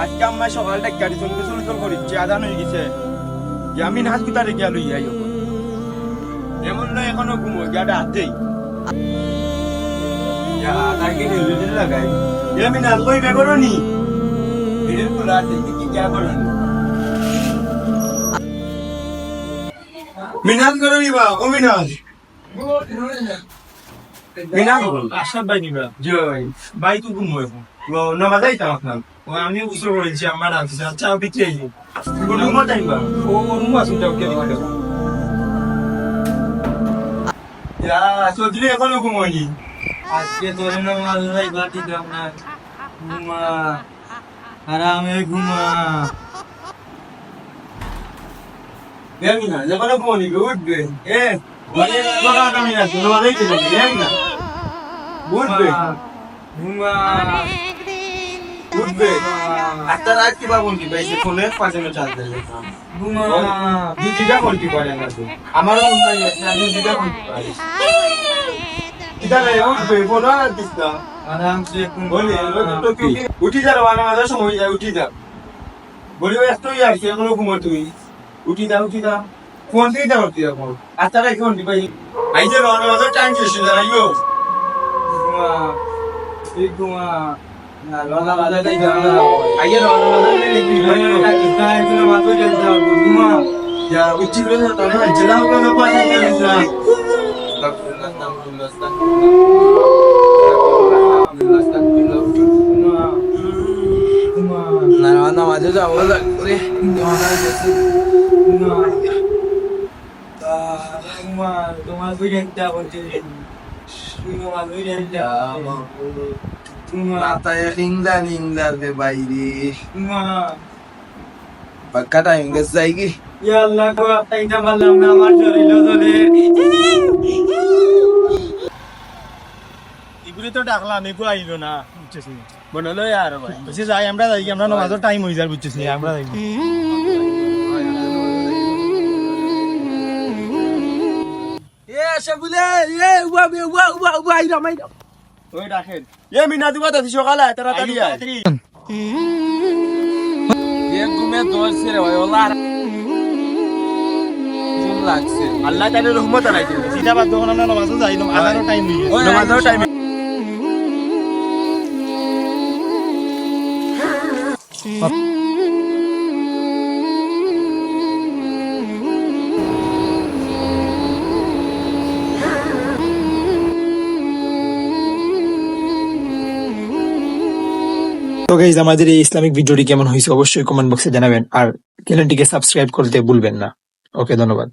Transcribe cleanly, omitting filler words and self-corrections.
আজকে আমার সকালটা গাড়ি চলতে চল করিচ্ছে আদান হয়ে গেছে আমি নাচ গুতারে গিয়া লই যাই এমন নয় এখনো ঘুমো গাড়ি হাতেই তাকে লাগাই আমি নাচ কইবে করো নি কি क्या करो মিনাজ করো নি বা ও মিনাজ মিনাজ আশা ভাই নিবা জয় ভাই তো ঘুমো এখন নামাজ আইতাম আপনার আমি উসর করেছি আমার আছে আচ্ছা বিক্রি আই কোন মত আইবা ও রুম আছে যাও কে দিবা ইয়া চৌধুরী এখনো ঘুমোয়নি আজকে তোরে নামাজ ভাই বাতি দাম না ঘুমা আরামে ঘুমা দেখি না যখন ঘুমোনি উঠবে এ বলে তোরা আমি না নামাজ আইতে দেখি না উঠবে ঘুমা উঠবে একটা রাত কি বাবুন কি ভাই সে ফোনে পাঁচজনে চার্জ দেবে ঘুমা দুটিটা করতে পারে না তো আমারও উপায় আছে আমি দুটিটা করতে পারি কিদারে উঠবে ফোন আর দিস না আরামসে বলি তো কি উঠি যা রওনা হওয়ার সময় যায় উঠি যা বলি ভাই এতই আর কি এখনো ঘুমো তুই উঠি যা ফোন দিয়ে দাও তুই এখন আচ্ছা রাখি ফোন দিবাই আই যে রওনা হওয়ার টাইম শেষ হয়ে যাইও ঘুমা এই ঘুমা না ললা বাজা তাই আই যে রওনা হওয়ার লিখবি তাই তুমি মাথা জ্বলতে হবে ঘুমা যা উঠি গেলে তো না জেলা হবে না পানি গেলে না নামাজে যাবো লাগবে তোমার বুঝেনটা বলছে তোমার বুঝেনটা মাথায় নিংদা রে বাইরে তোমার পাক্কা টাইম গেছে যাই কি আল্লাহ গো আপনাইটা বললাম না আমার শরীর ধরে এগুলি তো ডাকলাম এগুলো আইলো না বুঝছিস মনে হলো আর ভাই বুঝছি যাই আমরা নামাজের টাইম হয়ে যায় বুঝছিস আমরা যাই ওই রাখেন এ মিনা দিবা তো সকালে তাড়াতাড়ি আয় ঘুমে ধরছে রে ভাই ওলা লাগছে আল্লাহ তাআলার রহমত আলাইছে সিধা বাদ যখন আমরা নামাজে যাইলাম আলারও টাইম হয়ে গেছে নামাজের টাইম তো গাইজ আমাদের এই ইসলামিক ভিডিওটি কেমন হয়েছে অবশ্যই কমেন্ট বক্সে জানাবেন আর চ্যানেলটিকে সাবস্ক্রাইব করতে ভুলবেন না। ওকে, ধন্যবাদ।